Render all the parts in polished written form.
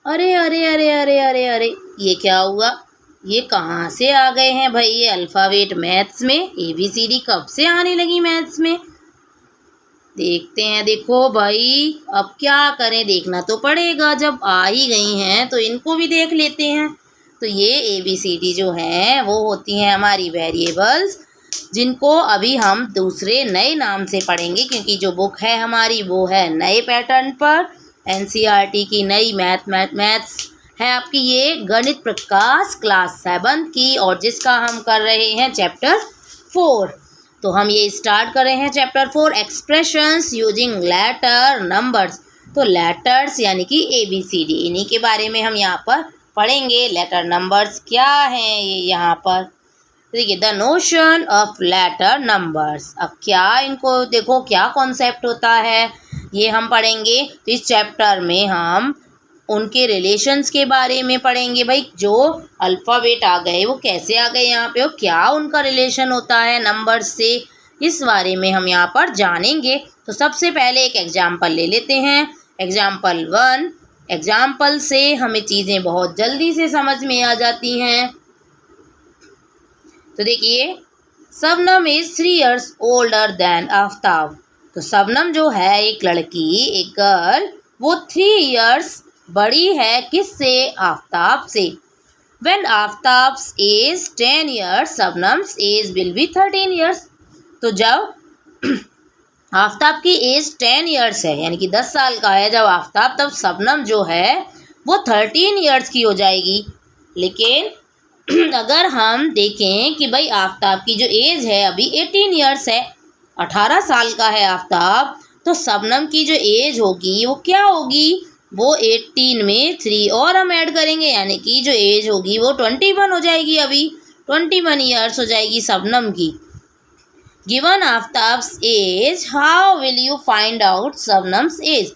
अरे अरे अरे अरे अरे अरे, ये क्या हुआ? ये कहाँ से आ गए हैं भाई ये अल्फ़ाबेट मैथ्स में? ABCD कब से आने लगी मैथ्स में? देखते हैं। देखो भाई, अब क्या करें, देखना तो पड़ेगा। जब आ ही गई हैं तो इनको भी देख लेते हैं। तो ये ABCD जो हैं वो होती हैं हमारी वेरिएबल्स, जिनको अभी हम दूसरे नए नाम से पढ़ेंगे, क्योंकि जो बुक है हमारी वो है नए पैटर्न पर। NCERT की नई मैथ्स है आपकी ये गणित प्रकाश क्लास 7 की, और जिसका हम कर रहे हैं चैप्टर 4। तो हम ये स्टार्ट कर रहे हैं chapter 4, expressions using letter numbers. तो लेटर्स यानी कि ABCD, इन्हीं के बारे में हम यहाँ पर पढ़ेंगे। लेटर नंबर्स क्या हैं ये यहाँ पर देखिए, the notion of letter numbers. अब क्या इनको देखो क्या कॉन्सेप्ट होता है ये हम पढ़ेंगे। तो इस चैप्टर में हम उनके रिलेशंस के बारे में पढ़ेंगे। भाई जो अल्फ़ाबेट आ गए वो कैसे आ गए यहाँ पे, और क्या उनका रिलेशन होता है नंबर से, इस बारे में हम यहाँ पर जानेंगे। तो सबसे पहले एक एग्जाम्पल ले लेते हैं, एग्जाम्पल 1। एग्जाम्पल से हमें चीज़ें बहुत जल्दी से समझ में आ जाती हैं। तो देखिए, Shabnam is 3 years older than Aftab. तो शबनम जो है एक लड़की, एक गर्ल, वो 3 years बड़ी है किससे? आफ्ताब से। When Aftab's age 10 years, Shabnam's age will be 13 years। तो जब आफ्ताब की एज 10 years है, यानी कि 10 साल का है जब आफ्ताब, तब शबनम जो है वो 13 years की हो जाएगी। लेकिन अगर हम देखें कि भाई आफ्ताब की जो एज है अभी 18 years है, 18 साल का है आफ्ताब, तो शबनम की जो एज होगी वो क्या होगी? वो 18 में 3 और हम ऐड करेंगे, यानी कि जो एज होगी वो 21 हो जाएगी। अभी 21 years हो जाएगी शबनम की। Given Aftab's age, how will you find out Shabnam's age.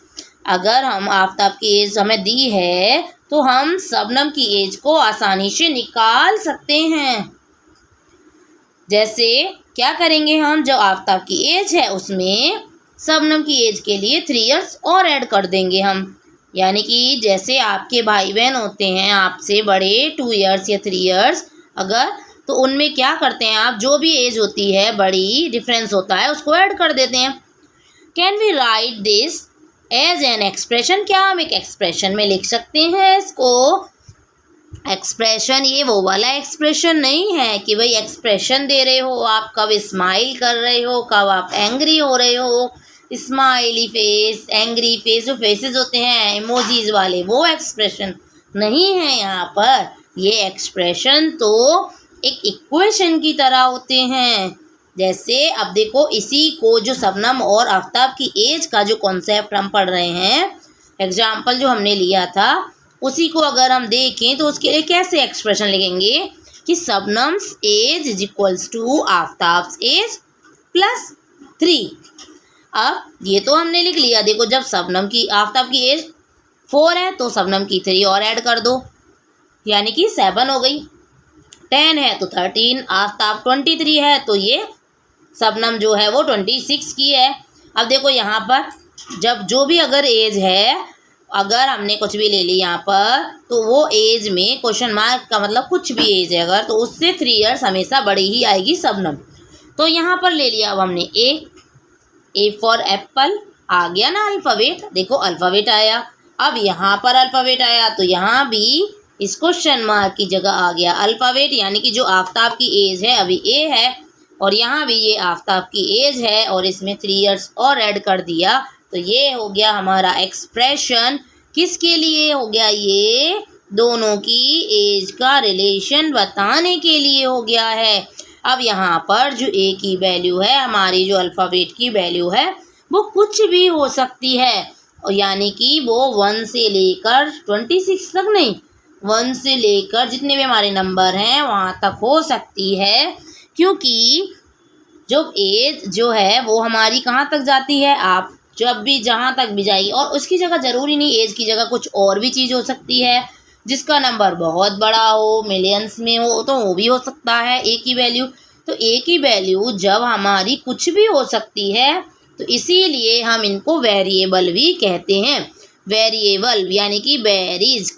अगर हम आफ्ताब की एज हमें दी है तो हम शबनम की एज को आसानी से निकाल सकते हैं। जैसे क्या करेंगे हम, जो आफ्ताब की एज है उसमें शबनम की एज के लिए 3 years और ऐड कर देंगे हम। यानी कि जैसे आपके भाई बहन होते हैं आपसे बड़े 2 years या 3 years अगर, तो उनमें क्या करते हैं आप, जो भी एज होती है बड़ी डिफरेंस होता है उसको ऐड कर देते हैं। Can we write this as an expression. क्या हम एक एक्सप्रेशन में लिख सकते हैं इसको? एक्सप्रेशन ये वो वाला एक्सप्रेशन नहीं है कि भाई एक्सप्रेशन दे रहे हो आप, कब स्माइल कर रहे हो, कब आप एंग्री हो रहे हो, स्माइली फेस, एंग्री फेस, जो फेसेस होते हैं इमोजीज वाले, वो एक्सप्रेशन नहीं है यहाँ पर। ये एक्सप्रेशन तो एक इक्वेशन की तरह होते हैं। जैसे अब देखो, इसी को जो शबनम और आफ्ताब की एज का जो कॉन्सेप्ट हम पढ़ रहे हैं, एग्जाम्पल जो हमने लिया था, उसी को अगर हम देखें तो उसके लिए कैसे एक्सप्रेशन लिखेंगे कि Shabnam's age is equals to Aftab's age plus 3। अब ये तो हमने लिख लिया। देखो, जब शबनम की आफ्ताब की एज 4 है तो शबनम की 3 और ऐड कर दो, यानी कि 7 हो गई। 10 है तो 13, आफ्ताब 23 है तो ये शबनम जो है वो 26 की है। अब देखो यहाँ पर जब जो भी अगर एज है, अगर हमने कुछ भी ले ली यहाँ पर, तो वो एज में क्वेश्चन मार्क का मतलब कुछ भी एज है अगर, तो उससे 3 years हमेशा बड़ी ही आएगी शबनम। तो यहाँ पर ले लिया अब हमने ए फॉर एप्पल, आ गया ना अल्फ़ाबेट। देखो अल्फ़ाबेट आया, अब यहाँ पर अल्फ़ाबेट आया तो यहाँ भी इस क्वेश्चन मार्क की जगह आ गया अल्फ़ाबेट, यानी कि जो आफ्ताब की एज है अभी ए है, और यहाँ भी ये आफ्ताब की एज है और इसमें 3 years और ऐड कर दिया। तो ये हो गया हमारा एक्सप्रेशन। किसके लिए हो गया? ये दोनों की एज का रिलेशन बताने के लिए हो गया है। अब यहाँ पर जो ए की वैल्यू है, हमारी जो अल्फ़ाबेट की वैल्यू है, वो कुछ भी हो सकती है, और यानी कि वो 1 से लेकर 26 तक नहीं, 1 से लेकर जितने भी हमारे नंबर हैं वहाँ तक हो सकती है। क्योंकि जो एज जो है वो हमारी कहाँ तक जाती है, आप जब भी जहाँ तक भी जाएगी, और उसकी जगह ज़रूरी नहीं एज की जगह कुछ और भी चीज़ हो सकती है, जिसका नंबर बहुत बड़ा हो, मिलियंस में हो, तो वो भी हो सकता है ए की वैल्यू। तो ए की वैल्यू जब हमारी कुछ भी हो सकती है, तो इसीलिए हम इनको वेरिएबल भी कहते हैं। वेरिएबल यानी कि वेरीज।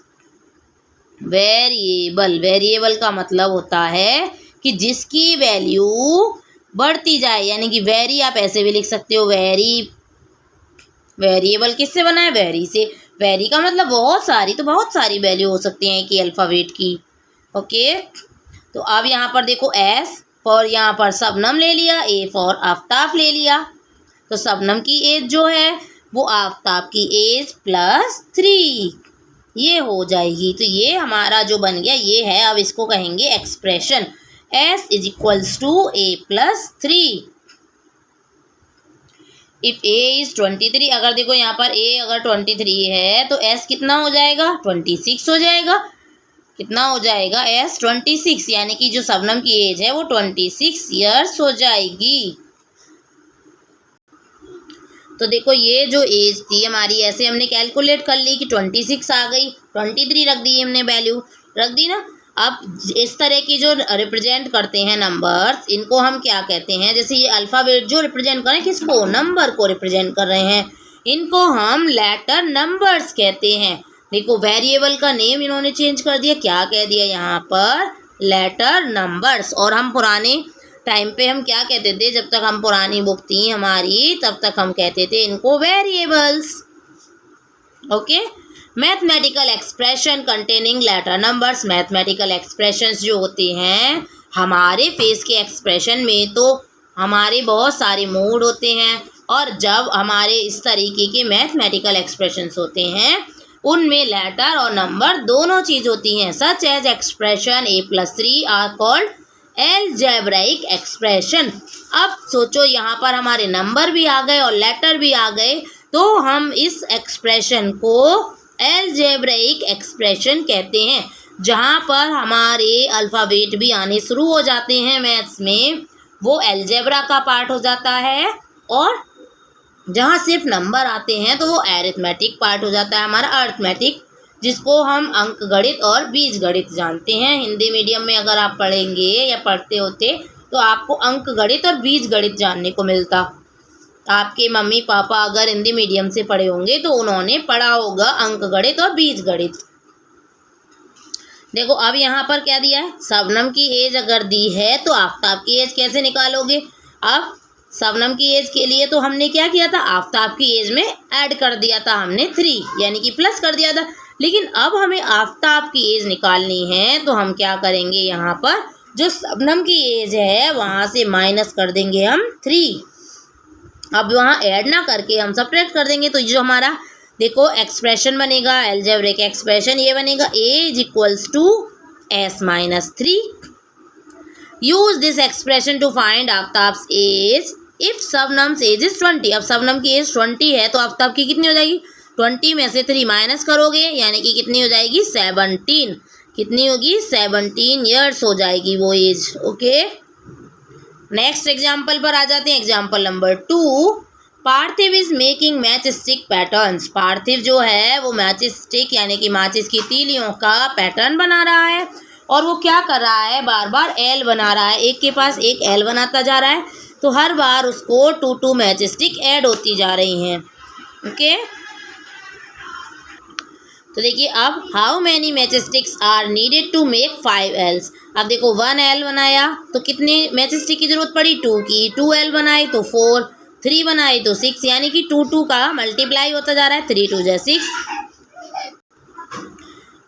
वेरिएबल का मतलब होता है कि जिसकी वैल्यू बढ़ती जाए, यानी कि वेरी आप ऐसे भी लिख सकते हो, वेरिएबल किससे बना है? वेरी से। वेरी का मतलब बहुत सारी, तो बहुत सारी वैल्यू हो सकती हैं कि अल्फ़ाबेट की। ओके, तो अब यहाँ पर देखो एस फॉर, यहाँ पर शबनम ले लिया, ए फॉर आफ्ताब ले लिया। तो शबनम की एज जो है वो आफ्ताब की एज +3 ये हो जाएगी। तो ये हमारा जो बन गया ये है, अब इसको कहेंगे expression s = a+3। If a is 23, अगर देखो यहाँ पर a अगर 23 है तो s कितना हो जाएगा? 26 हो जाएगा। कितना हो जाएगा? s 26, यानी कि जो शबनम की एज है वो 26 ईयर्स हो जाएगी। तो देखो ये जो एज थी हमारी, ऐसे हमने कैलकुलेट कर ली कि 26 आ गई, 23 रख दी हमने, वैल्यू रख दी ना। अब इस तरह की जो रिप्रेजेंट करते हैं नंबर्स, इनको हम क्या कहते हैं? जैसे ये अल्फ़ाबेट जो रिप्रेजेंट कर रहे हैं, किसको? नंबर को रिप्रेजेंट कर रहे हैं, इनको हम लेटर नंबर्स कहते हैं। देखो वेरिएबल का नेम इन्होंने चेंज कर दिया, क्या कह दिया यहाँ पर? Letter numbers. और हम पुराने टाइम पे हम क्या कहते थे? जब तक हम पुरानी बुक थी हमारी, तब तक हम कहते थे इनको variables. Okay, mathematical expression containing letter numbers. Mathematical expressions जो होते हैं हमारे फेस के एक्सप्रेशन में, तो हमारे बहुत सारे मोड होते हैं, और जब हमारे इस तरीके के मैथमेटिकल एक्सप्रेशंस होते हैं उनमें लेटर और नंबर दोनों चीज़ होती हैं। Such as expression a+3 are called algebraic expression. अब सोचो यहाँ पर हमारे नंबर भी आ गए और लेटर भी आ गए, तो हम इस एक्सप्रेशन को एलजेब्राइक एक्सप्रेशन कहते हैं। जहाँ पर हमारे अल्फ़ाबेट भी आने शुरू हो जाते हैं मैथ्स में, वो एलजेब्रा का पार्ट हो जाता है, और जहाँ सिर्फ नंबर आते हैं तो वो अरिथमेटिक पार्ट हो जाता है हमारा, अरिथमेटिक, जिसको हम अंक गणित और बीज गणित जानते हैं। हिंदी मीडियम में अगर आप पढ़ेंगे या पढ़ते होते तो आपको अंक गणित और बीज गणित जानने को मिलता। आपके मम्मी पापा अगर हिंदी मीडियम से पढ़े होंगे तो उन्होंने पढ़ा होगा अंक गणित और बीज गणित। देखो अब यहाँ पर क्या दिया है? शबनम की एज अगर दी है तो आफ्ताब की एज कैसे निकालोगे? अब शबनम की एज के लिए तो हमने क्या किया था? आफ्ताब की एज में ऐड कर दिया था हमने 3, यानी कि प्लस कर दिया था। लेकिन अब हमें आफ्ताब की एज निकालनी है, तो हम क्या करेंगे? यहाँ पर जो शबनम की एज है वहाँ से माइनस कर देंगे हम 3। अब वहाँ ऐड ना करके हम सब्ट्रैक्ट कर देंगे। तो जो हमारा देखो एक्सप्रेशन बनेगा, एलजेब्रिक एक्सप्रेशन ये बनेगा a = s-3। Use this expression to find Aftab's age if Shabnam's age is 20। अब शबनम की एज 20 है तो आफ्ताब की कितनी हो जाएगी? 20 में से 3 माइनस करोगे, यानी कि कितनी हो जाएगी? 17। कितनी होगी? 17 ईयर्स हो जाएगी वो एज। ओके, नेक्स्ट एग्जाम्पल पर आ जाते हैं। Example number 2, Parthiv is making match stick patterns. Parthiv जो है वो मैच स्टिक यानी कि माचिस की तीलियों का पैटर्न बना रहा है, और वो क्या कर रहा है? बार बार एल बना रहा है, एक के पास एक एल बनाता जा रहा है, तो हर बार उसको 2 मैच स्टिक ऐड होती जा रही हैं। ओके, तो देखिए अब how many match sticks are needed to make 5 Ls. अब देखो 1 एल बनाया तो कितने मैच स्टिक की जरूरत पड़ी? 2 की। 2 एल बनाए तो 4, 3 बनाए तो 6, यानी कि 2 का मल्टीप्लाई होता जा रहा है। 3 2 6।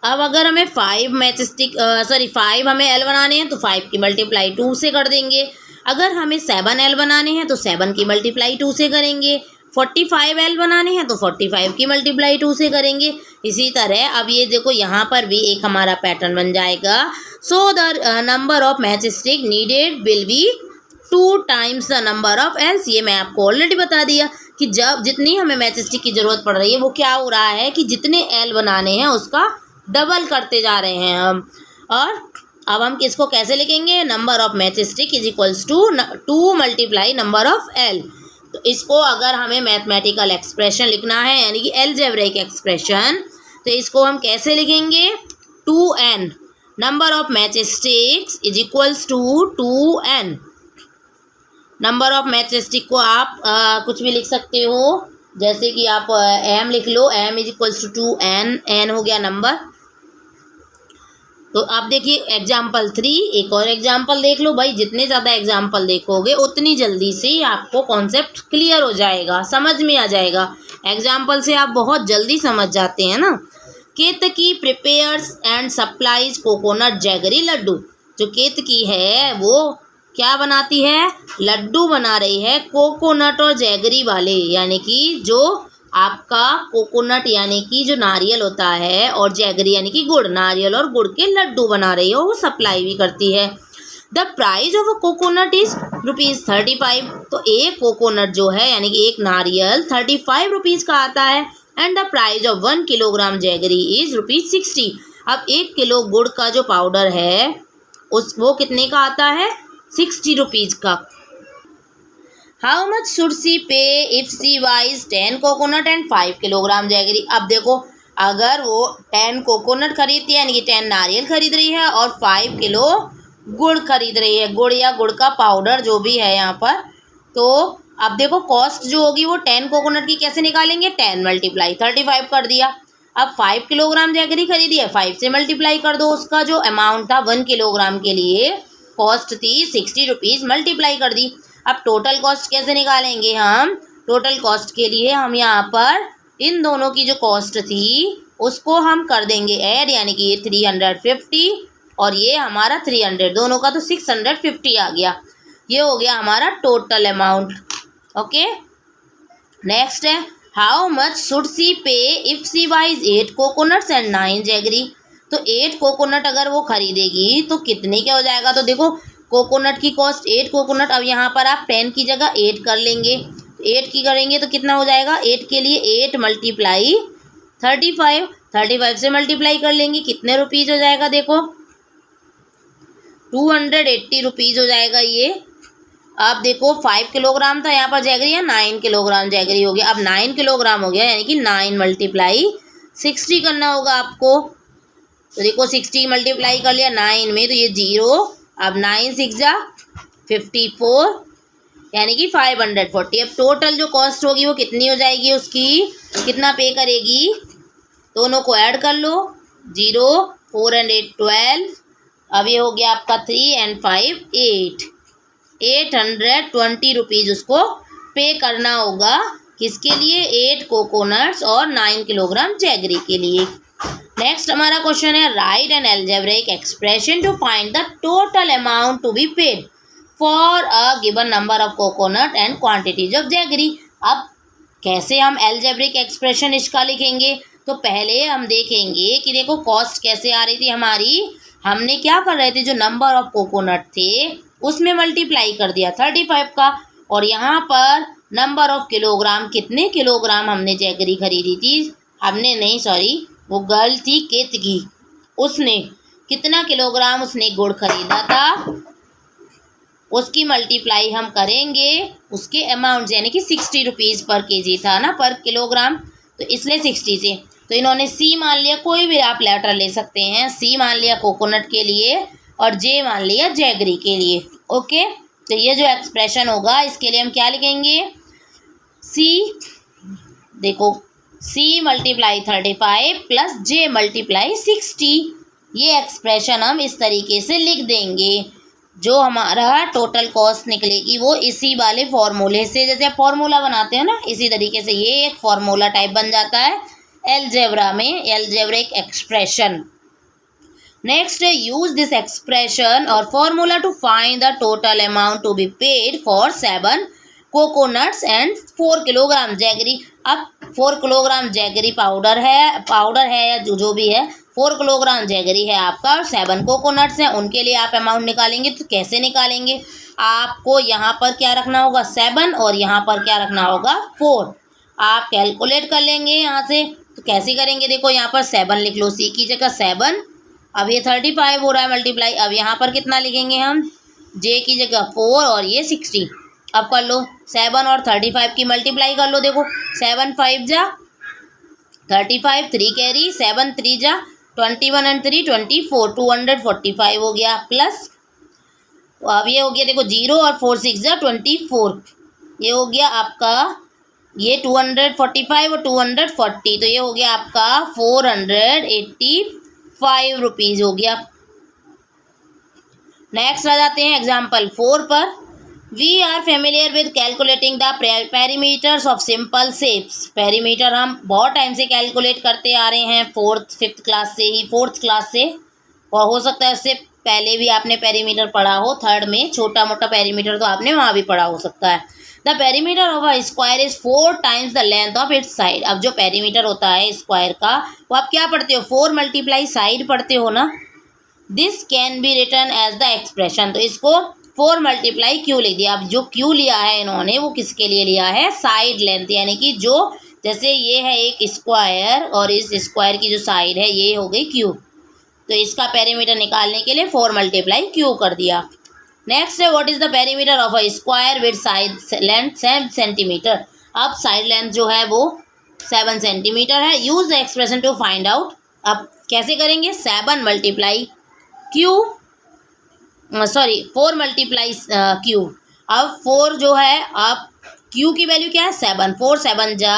अब अगर हमें 5 हमें एल बनाने हैं तो 5 की मल्टीप्लाई 2 से कर देंगे। अगर हमें 7 एल बनाने हैं तो 7 की मल्टीप्लाई 2 से करेंगे। 45 एल बनाने हैं तो 45 की मल्टीप्लाई 2 से करेंगे। इसी तरह अब ये देखो यहाँ पर भी एक हमारा पैटर्न बन जाएगा। So the number of match stick needed will be 2 times the number of else. ये मैं आपको ऑलरेडी बता दिया कि जब जितनी हमें मैच स्टिक की ज़रूरत पड़ रही है वो क्या हो रहा है कि जितने एल बनाने हैं उसका डबल करते जा रहे हैं हम। और अब हम किसको कैसे लिखेंगे? Number of match stick is equals to 2 multiply number of L. तो इसको अगर हमें मैथमेटिकल एक्सप्रेशन लिखना है यानी कि एलजेब्रिक एक्सप्रेशन, तो इसको हम कैसे लिखेंगे? 2n number of match sticks is equals to 2n। Number of match stick को आप कुछ भी लिख सकते हो, जैसे कि आप m लिख लो, m is equals to 2n, n हो गया नंबर। तो आप देखिए एग्जाम्पल 3, एक और एग्जाम्पल देख लो भाई। जितने ज़्यादा एग्जाम्पल देखोगे उतनी जल्दी से आपको कॉन्सेप्ट क्लियर हो जाएगा, समझ में आ जाएगा। एग्जाम्पल से आप बहुत जल्दी समझ जाते हैं ना। Ketaki prepares and supplies coconut jaggery laddoo. जो केतकी है वो क्या बनाती है? लड्डू बना रही है कोकोनट और जैगरी वाले, यानी कि जो आपका कोकोनट यानी कि जो नारियल होता है और जैगरी यानी कि गुड़, नारियल और गुड़ के लड्डू बना रही है, वो सप्लाई भी करती है। The price of a coconut is ₹35। तो एक कोकोनट जो है यानी कि एक नारियल 35 रुपीज़ का आता है। And the price of 1 kilogram jaggery is ₹60। अब 1 किलो गुड़ का जो पाउडर है वो कितने का आता है? 60 रुपीज़ का। How much should she pay if she buys 10 coconut and 5 kilogram jaggery. अब देखो अगर वो 10 कोकोनट खरीदती है यानी कि 10 नारियल खरीद रही है और 5 किलो गुड़ खरीद रही है, गुड़ या गुड़ का पाउडर जो भी है यहाँ पर, तो अब देखो कॉस्ट जो होगी वो 10 कोकोनट की कैसे निकालेंगे? 10 मल्टीप्लाई 35 कर दिया। अब 5 किलोग्राम जैगरी खरीदी है, 5 से मल्टीप्लाई कर दो। उसका जो अमाउंट था 1 किलोग्राम के लिए कॉस्ट थी 60 रुपीज़, मल्टीप्लाई कर दी। अब टोटल कॉस्ट कैसे निकालेंगे हम? टोटल कॉस्ट के लिए हम यहाँ पर इन दोनों की जो कॉस्ट थी उसको हम कर देंगे ऐड, यानी कि ये 350 और ये हमारा 300, दोनों का तो 650 आ गया। ये हो गया हमारा टोटल अमाउंट। ओके, नेक्स्ट है how much should she pay if she buys 8 coconuts and 9 jaggery. तो 8 कोकोनट अगर वो खरीदेगी तो कितने का हो जाएगा? तो देखो कोकोनट की कॉस्ट 8 कोकोनट, अब यहाँ पर आप 10 की जगह 8 कर लेंगे। 8 की करेंगे तो कितना हो जाएगा? 8 के लिए 8 मल्टीप्लाई 35, 35 से मल्टीप्लाई कर लेंगे, कितने रुपीज़ हो जाएगा? देखो 280 रुपीज़ हो जाएगा ये। अब देखो 5 किलोग्राम था यहाँ पर जैगरी है, 9 किलोग्राम जैगरी हो गया। अब 9 किलोग्राम हो गया यानी कि 9 मल्टीप्लाई 60 करना होगा आपको। तो देखो 60 मल्टीप्लाई कर लिया 9 में, तो ये 0। अब 9 6 जा 54 यानी कि 540। अब टोटल जो कॉस्ट होगी वो कितनी हो जाएगी? उसकी कितना पे करेगी? दोनों को ऐड कर लो, 0 4 and 8 12। अब ये हो गया आपका 3 and 5 8, 820 रुपीज़ उसको पे करना होगा। किसके लिए? 8 कोकोनट्स और 9 किलोग्राम जैगरी के लिए। नेक्स्ट हमारा क्वेश्चन है write an algebraic expression to find the total amount to be paid for a given number of coconut and quantities of jaggery. अब कैसे हम अलजेब्रिक एक्सप्रेशन इसका लिखेंगे? तो पहले हम देखेंगे कि देखो कॉस्ट कैसे आ रही थी हमारी। हमने क्या कर रहे थे, जो नंबर ऑफ कोकोनट थे उसमें मल्टीप्लाई कर दिया 35 का, और यहाँ पर नंबर ऑफ किलोग्राम, कितने किलोग्राम हमने जैगरी खरीदी थी, हमने नहीं सॉरी वो गर्ल थी केतकी, उसने कितना किलोग्राम उसने गुड़ खरीदा था उसकी मल्टीप्लाई हम करेंगे उसके अमाउंट यानी कि 60 रुपीज़ पर केजी था ना, पर किलोग्राम, तो इसलिए 60 से। तो इन्होंने सी मान लिया, कोई भी आप लेटर ले सकते हैं, सी मान लिया कोकोनट के लिए और जे मान लिया जैगरी के लिए। ओके, तो ये जो एक्सप्रेशन होगा इसके लिए हम क्या लिखेंगे? सी, देखो सी मल्टीप्लाई 35 प्लस जे मल्टीप्लाई 60। ये एक्सप्रेशन हम इस तरीके से लिख देंगे। जो हमारा टोटल कॉस्ट निकलेगी वो इसी वाले फॉर्मूले से, जैसे फॉर्मूला बनाते हैं ना, इसी तरीके से ये एक फॉर्मूला टाइप बन जाता है अलजेब्रा में, algebraic expression. Next use this expression or formula to find the total amount to be paid for 7 coconuts and 4 kilogram jaggery. अब 4 किलोग्राम जैगरी पाउडर है या जो भी है, 4 किलोग्राम जैगरी है आपका और 7 कोकोनट्स हैं, उनके लिए आप अमाउंट निकालेंगे। तो कैसे निकालेंगे? आपको यहाँ पर क्या रखना होगा? 7 और यहाँ पर क्या रखना होगा? 4। आप कैलकुलेट कर लेंगे यहाँ से। तो कैसे करेंगे? देखो यहाँ पर 7 लिख लो, सी की जगह 7। अब ये 35 हो रहा है मल्टीप्लाई। अब यहाँ पर कितना लिखेंगे हम? जे की जगह 4 और ये 60। अब कर लो 7 और 35 की मल्टीप्लाई कर लो। देखो 7 5 जा 35, 3 कैरी, 7 3 जा 21 and 3 24, 245 हो गया प्लस। अब ये हो गया देखो 0 और 4 6 जा 24, ये हो गया आपका ये 245 और 240, तो ये हो गया आपका 485 रुपीज़ हो गया। नेक्स्ट आ जाते हैं एग्जाम्पल 4 पर। We are familiar with calculating the perimeters of simple shapes. Perimeter हम बहुत टाइम से कैलकुलेट करते आ रहे हैं, 4th-5th क्लास से ही, 4th क्लास से, और हो सकता है उससे पहले भी आपने पेरीमीटर पढ़ा हो, 3rd में छोटा मोटा पेरीमीटर तो आपने वहाँ भी पढ़ा हो सकता है। The perimeter of a square is 4 times the length of its side. अब जो पेरीमीटर होता है स्क्वायर का, वो आप क्या पढ़ते हो, 4 मल्टीप्लाई साइड पढ़ते हो ना। This can be written as the expression, तो इसको 4 मल्टीप्लाई क्यू लिख दिया। अब जो क्यू लिया है इन्होंने वो किसके लिए लिया है, साइड लेंथ, यानी कि जो जैसे ये है एक स्क्वायर और इस स्क्वायर की जो साइड है ये हो गई क्यू, तो इसका पेरीमीटर निकालने के लिए 4 मल्टीप्लाई क्यू कर दिया। नेक्स्ट है what is the perimeter of a square with side length 7 centimetre. अब साइड लेंथ जो है वो 7 सेंटीमीटर है। Use the expression to find out. अब कैसे करेंगे, 7 multiply q, sorry 4 multiply q. अब 4 जो है, अब क्यू की वैल्यू क्या है 7, 4 7 जा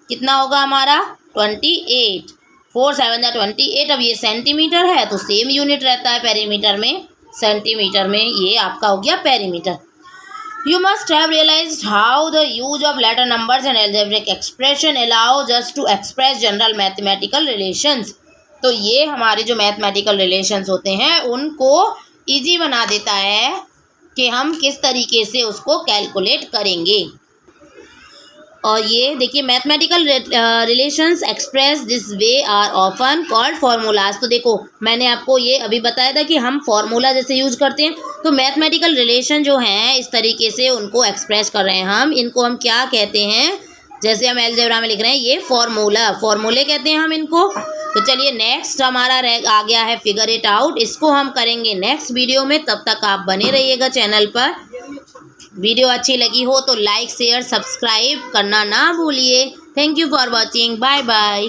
कितना होगा हमारा 28, 4 7 जा 28। अब ये सेंटीमीटर है तो सेम यूनिट रहता है पेरीमीटर में, सेंटीमीटर में, ये आपका हो गया perimeter. You must have realized how the use of letter numbers and algebraic expression allows us to express general mathematical relations। तो ये हमारे जो मैथमेटिकल रिलेशंस होते हैं उनको इजी बना देता है कि हम किस तरीके से उसको कैलकुलेट करेंगे। और ये देखिए mathematical relations express this way are often called formulas. तो देखो मैंने आपको ये अभी बताया था कि हम फार्मूला जैसे यूज करते हैं, तो मैथमेटिकल रिलेशन जो हैं इस तरीके से उनको एक्सप्रेस कर रहे हैं हम। इनको हम क्या कहते हैं, जैसे हम अलजेब्रा में लिख रहे हैं ये फार्मूला, फार्मूले कहते हैं हम इनको। तो चलिए नेक्स्ट हमारा आ गया है फिगर इट आउट, इसको हम करेंगे नेक्स्ट वीडियो में। तब तक आप बने रहिएगा चैनल पर। वीडियो अच्छी लगी हो तो लाइक शेयर सब्सक्राइब करना ना भूलिए। Thank you for watching, bye bye.